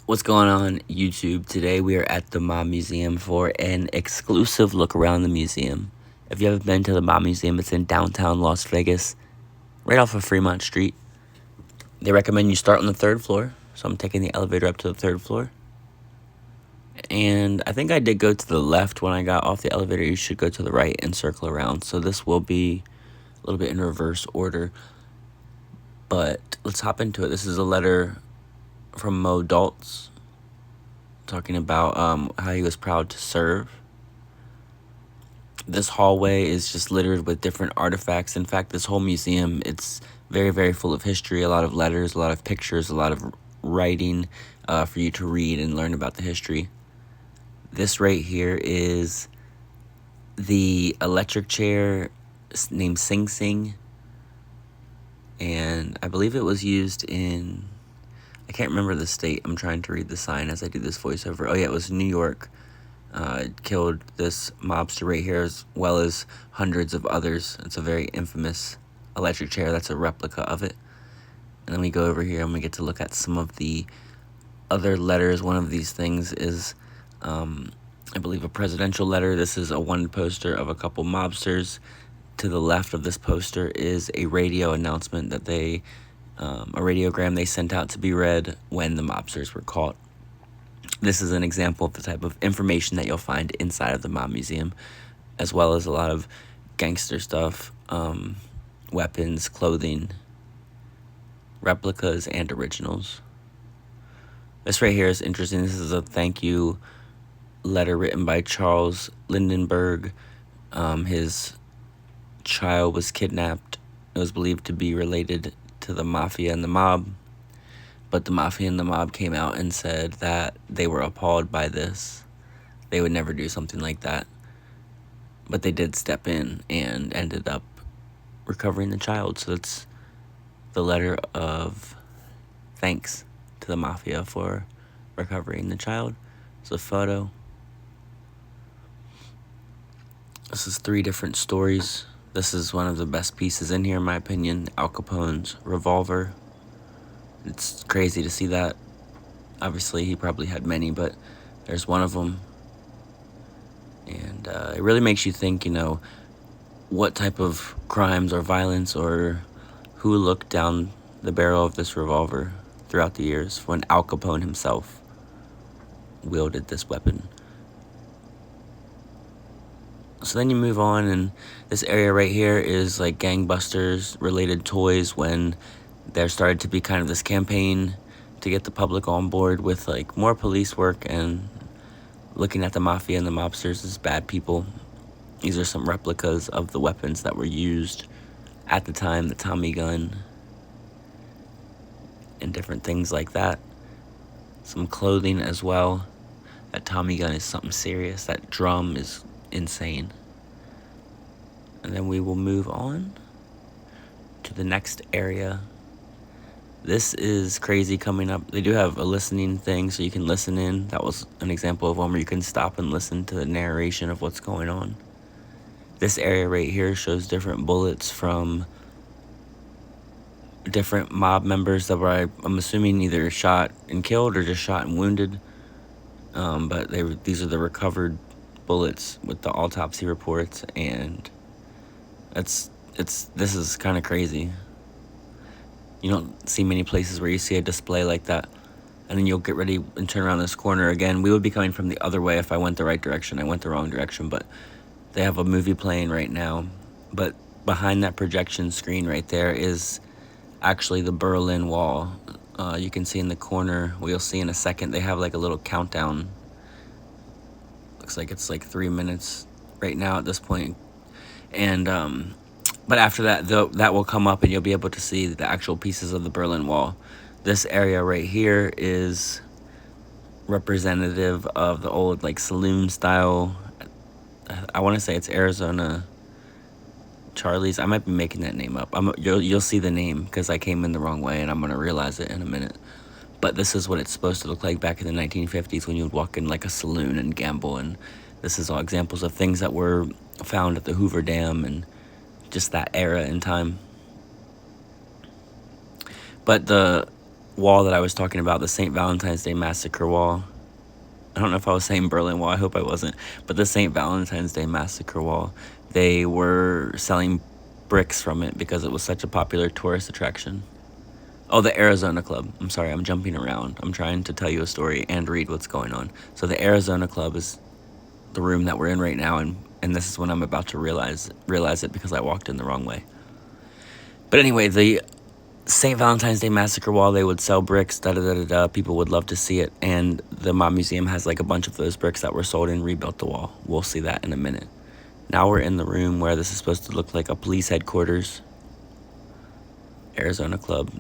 What's going on, YouTube? Today we are at the Mob Museum for an exclusive look around the museum. If you haven't been to the Mob Museum, it's in downtown Las Vegas, right off of Fremont Street. They recommend you start on the third floor, so I'm taking the elevator up to the third floor. And I think I did go to the left when I got off the elevator. You should go to the right and circle around. So this will be a little bit in reverse order. But let's hop into it. This is a letter from Mo Daltz, talking about how he was proud to serve. This hallway is just littered with different artifacts. In fact, this whole museum, it's very, very full of history, a lot of letters, a lot of pictures, a lot of writing for you to read and learn about the history. This right here is the electric chair named Sing Sing, and I believe it was used in, I can't remember the state. I'm trying to read the sign as I do this voiceover. Oh yeah, it was New York. It killed this mobster right here, as well as hundreds of others. It's a very infamous electric chair. That's a replica of it. And then we go over here and we get to look at some of the other letters. One of these things is, I believe, a presidential letter. This is a one poster of a couple mobsters. To the left of this poster is a radio announcement that a radiogram they sent out to be read when the mobsters were caught. This is an example of the type of information that you'll find inside of the Mob Museum, as well as a lot of gangster stuff, weapons, clothing, replicas, and originals. This right here is interesting. This is a thank you letter written by Charles Lindenberg. His child was kidnapped. It was believed to be related to the mafia and the mob, but the mafia and the mob came out and said that they were appalled by this. They would never do something like that, but they did step in and ended up recovering the child. So it's the letter of thanks to the mafia for recovering the child. It's a photo. This is 3 different stories. This is one of the best pieces in here, in my opinion. Al Capone's revolver. It's crazy to see that. Obviously, he probably had many, but there's one of them. And it really makes you think, what type of crimes or violence or who looked down the barrel of this revolver throughout the years when Al Capone himself wielded this weapon. So then you move on, and this area right here is like gangbusters related toys, when there started to be kind of this campaign to get the public on board with like more police work and looking at the mafia and the mobsters as bad people. These are some replicas of the weapons that were used at the time, the Tommy gun and different things like that. Some clothing as well. That Tommy gun is something serious. That drum is insane. And then we will move on to the next area. This is crazy coming up. They do have a listening thing, so you can listen in. That was an example of one where you can stop and listen to the narration of what's going on. This area right here shows different bullets from different mob members that were, I'm assuming, either shot and killed or just shot and wounded. But these are the recovered bullets with the autopsy reports, and this is kind of crazy. You don't see many places where you see a display like that. And then you'll get ready and turn around this corner again. We would be coming from the other way if I went the right direction. I went the wrong direction, but they have a movie playing right now. But behind that projection screen right there is actually the Berlin Wall. You can see in the corner, we'll see in a second, they have like a little countdown. Looks like it's like 3 minutes right now at this point. And but after that, that will come up and you'll be able to see the actual pieces of the Berlin Wall. This area right here is representative of the old like saloon style. I want to say it's Arizona Charlie's. I might be making that name up. You'll see the name because I came in the wrong way, and I'm gonna realize it in a minute. But this is what it's supposed to look like back in the 1950s when you would walk in like a saloon and gamble. And this is all examples of things that were found at the Hoover Dam and just that era in time. But the wall that I was talking about, the St. Valentine's Day Massacre wall. I don't know if I was saying Berlin Wall. I hope I wasn't. But the St. Valentine's Day Massacre wall, they were selling bricks from it because it was such a popular tourist attraction. Oh, the Arizona Club. I'm sorry, I'm jumping around. I'm trying to tell you a story and read what's going on. So the Arizona Club is the room that we're in right now, and this is when I'm about to realize it because I walked in the wrong way. But anyway, the St. Valentine's Day Massacre wall, they would sell bricks, da-da-da-da-da. People would love to see it. And the Mob Museum has like a bunch of those bricks that were sold and rebuilt the wall. We'll see that in a minute. Now we're in the room where this is supposed to look like a police headquarters. Arizona Club.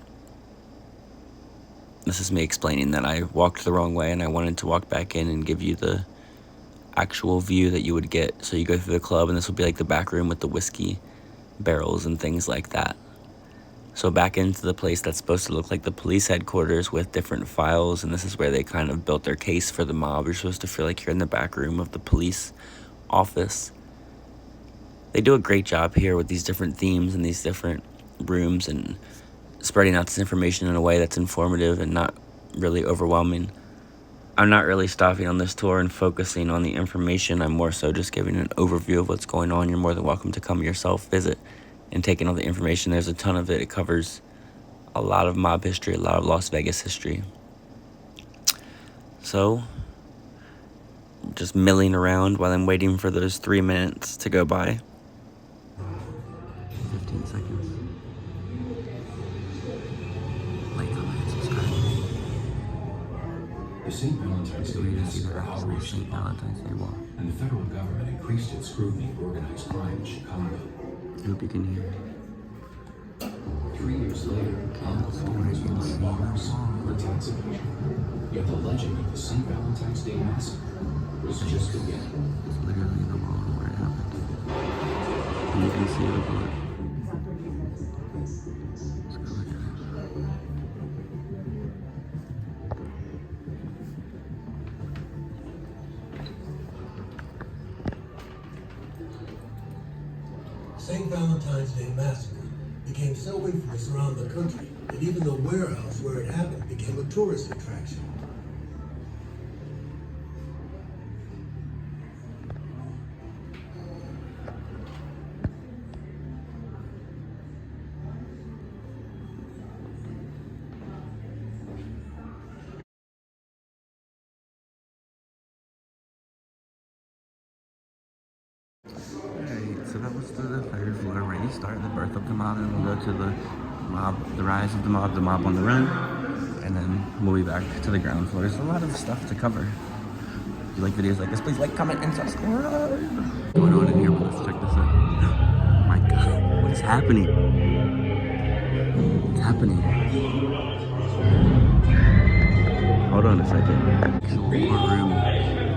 This is me explaining that I walked the wrong way and I wanted to walk back in and give you the actual view that you would get. So you go through the club and this would be like the back room with the whiskey barrels and things like that. So back into the place that's supposed to look like the police headquarters with different files, and this is where they kind of built their case for the mob. You're supposed to feel like you're in the back room of the police office. They do a great job here with these different themes and these different rooms and spreading out this information in a way that's informative and not really overwhelming. I'm not really stopping on this tour and focusing on the information. I'm more so just giving an overview of what's going on. You're more than welcome to come yourself, visit, and take in all the information. There's a ton of it. It covers a lot of mob history, a lot of Las Vegas history. So, just milling around while I'm waiting for those 3 minutes to go by. 15 seconds. Like, comment, subscribe. The St. Valentine's Day Massacre operation St. Valentine's Day wall. And the federal government increased its scrutiny of organized crime in Chicago. I hope you can hear. 3 years later, conflict were intensified. Yet the legend of the St. Valentine's Day Massacre was just beginning. It's literally the wall where it happened. And you can see the blood. Let's go look at it. St. Valentine's Day Massacre became so infamous around the country that even the warehouse where it happened became a tourist attraction. Alright, so that was the third floor where you start the birth of the mob, and we'll go to the mob, the rise of the mob on the run, and then we'll be back to the ground floor. There's a lot of stuff to cover. If you like videos like this, please like, comment, and subscribe. What's going on in here? Let's check this out. Oh my god, what is happening? What's happening? Hold on a second. Actual courtroom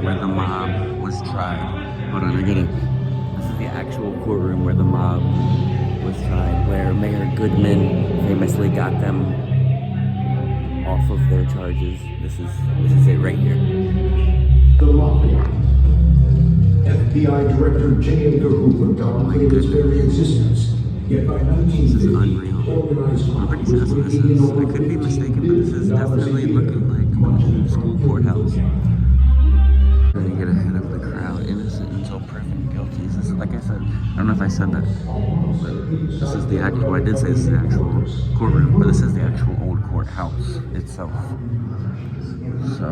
where the mob was tried. Hold on, I gotta. This is the actual courtroom where the mob was tried, where Mayor Goodman famously got them off of their charges. This is it right here. The Mafia. FBI Director J. Edgar Hoover dominated its very existence. Yet by This is 1950, unreal. organized I'm crime pretty was sure that's what this raking in is. over I could be $15 mistaken, but this is billion definitely a year. looking like an old school courthouse. Trying to get ahead of the crowd. Innocent until proven guilty. This is, like I said, I don't know if I said that, but this is the actual, I did say this is the actual courtroom, but this is the actual old courthouse itself. So,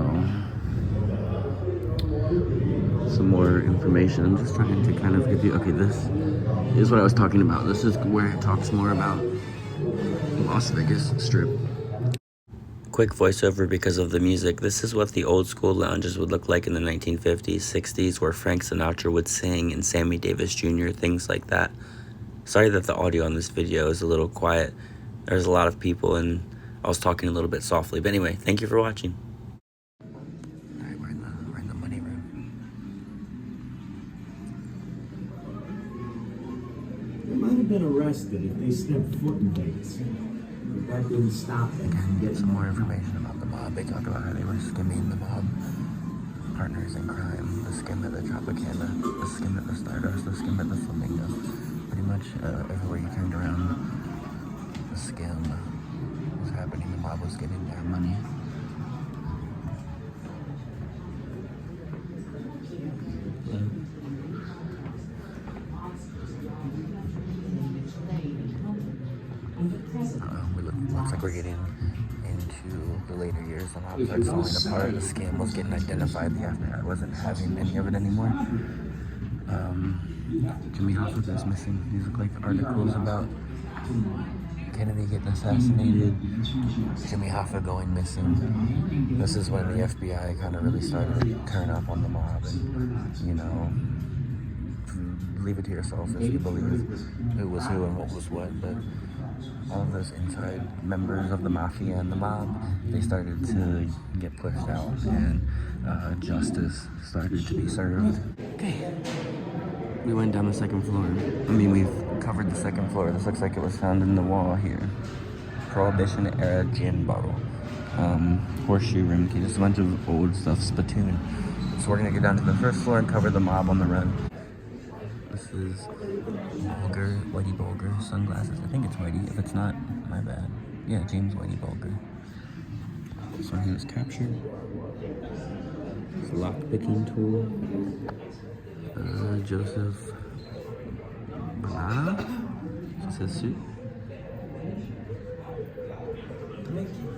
some more information. I'm just trying to kind of give you, okay, this is what I was talking about. This is where it talks more about Las Vegas Strip. Quick voiceover because of the music. This is what the old school lounges would look like in the 1950s, 60s, where Frank Sinatra would sing and Sammy Davis Jr., things like that. Sorry that the audio on this video is a little quiet. There's a lot of people and I was talking a little bit softly. But anyway, thank you for watching. Alright, we're in the money room. They might have been arrested if they stepped foot in Vegas. But that didn't stop them from Get getting some more information about the mob. They talk about how they were skimming the mob partners in crime, the skim at the Tropicana, the skim at the Stardust, the skim at the Flamingo. Pretty much everywhere you turned around, the skim. was happening. The mob was getting their money. Looks like we're getting into the later years. The mob started falling apart. The scam was getting identified. The FBI wasn't having any of it anymore. Jimmy Hoffa is missing. These look like articles about Kennedy getting assassinated, Jimmy Hoffa going missing. This is when the FBI kind of really started to turn up on the mob and, you know, leave it to yourself if you believe who was who and what was what. But all of those inside members of the mafia and the mob, they started to get pushed out, and justice started to be served. Okay, we went down the second floor. I mean, we've covered the second floor. This looks like it was found in the wall here. Prohibition era gin bottle. Horseshoe rim key, just a bunch of old stuff, spittoon. So we're gonna get down to the first floor and cover the mob on the run. This is Bulger, Whitey Bulger sunglasses. I think it's Whitey. If it's not, my bad. Yeah, James Whitey Bulger. This one he was captured. It's a lock picking tool. Joseph Banana. This is his suit.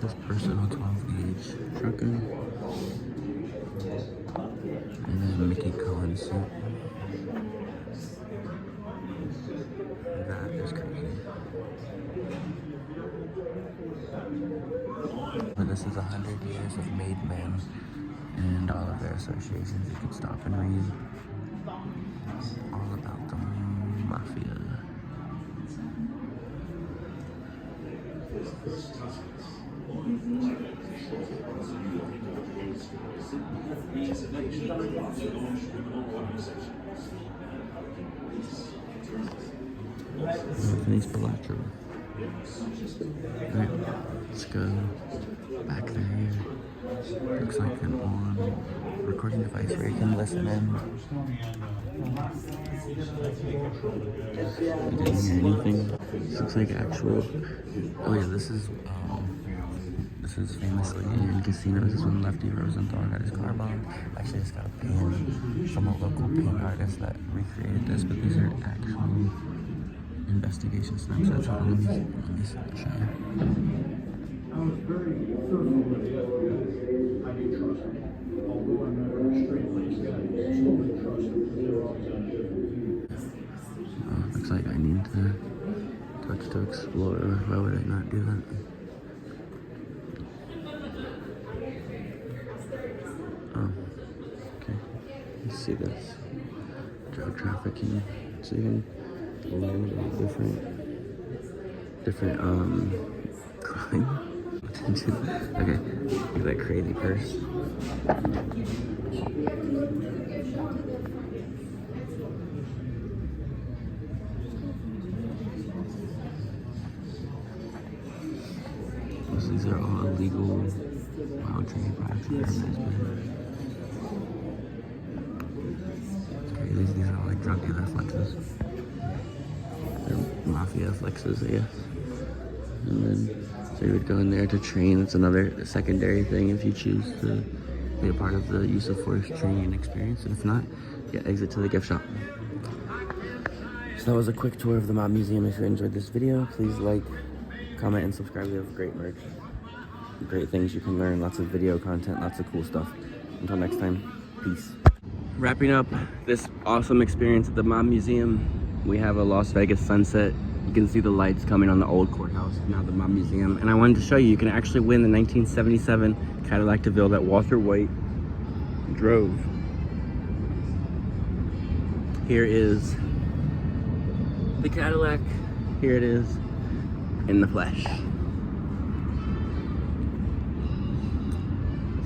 This personal 12 gauge trucker. And then Mickey Cohen suit. That is crazy. But this is 100 years of made men and all of their associations. You can stop and read all about the mafia. Anthony's Palazzo. Right, let's go back there. Looks like an on recording device where you can listen in. I didn't hear anything. This looks like actual. Oh yeah, this is famously in casinos. This is when Lefty Rosenthal got his car bombed. Actually, it's got a pin from a local pin artist that recreated this, but these are actual investigation snapshots. Let me show you. I was very thoughtful with it. I do trust him. Although I'm not a straight-laced guy, I totally trust him because they're always on different. Looks like I need to touch to explore. Why would I not do that? Oh, okay. Let's see this. Drug trafficking. So you can learn about different crime. Okay, look at that crazy purse. So these are all illegal wild trade practices. It's crazy. These are all like drug dealer flexes. They're mafia flexes, I guess. And then so you would go in there to train. It's another secondary thing if you choose to be a part of the use of force training experience. And if not, yeah, exit to the gift shop. So that was a quick tour of the Mob Museum. If you enjoyed this video, please like, comment, and subscribe. We have great merch, great things you can learn, lots of video content, lots of cool stuff. Until next time, peace. Wrapping up this awesome experience at the Mob Museum, we have a Las Vegas sunset. You can see the lights coming on the old courthouse, now the Mob Museum. And I wanted to show you can actually win the 1977 Cadillac DeVille that Walter White drove. Here is the Cadillac. Here it is in the flesh.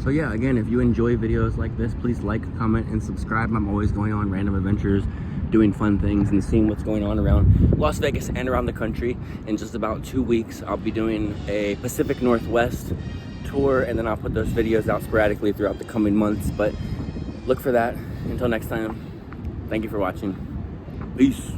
So yeah, again, if you enjoy videos like this, please like, comment, and subscribe. I'm always going on random adventures, doing fun things and seeing what's going on around Las Vegas and around the country. In just about 2 weeks, I'll be doing a Pacific Northwest tour, and then I'll put those videos out sporadically throughout the coming months, but look for that. Until next time, thank you for watching. Peace.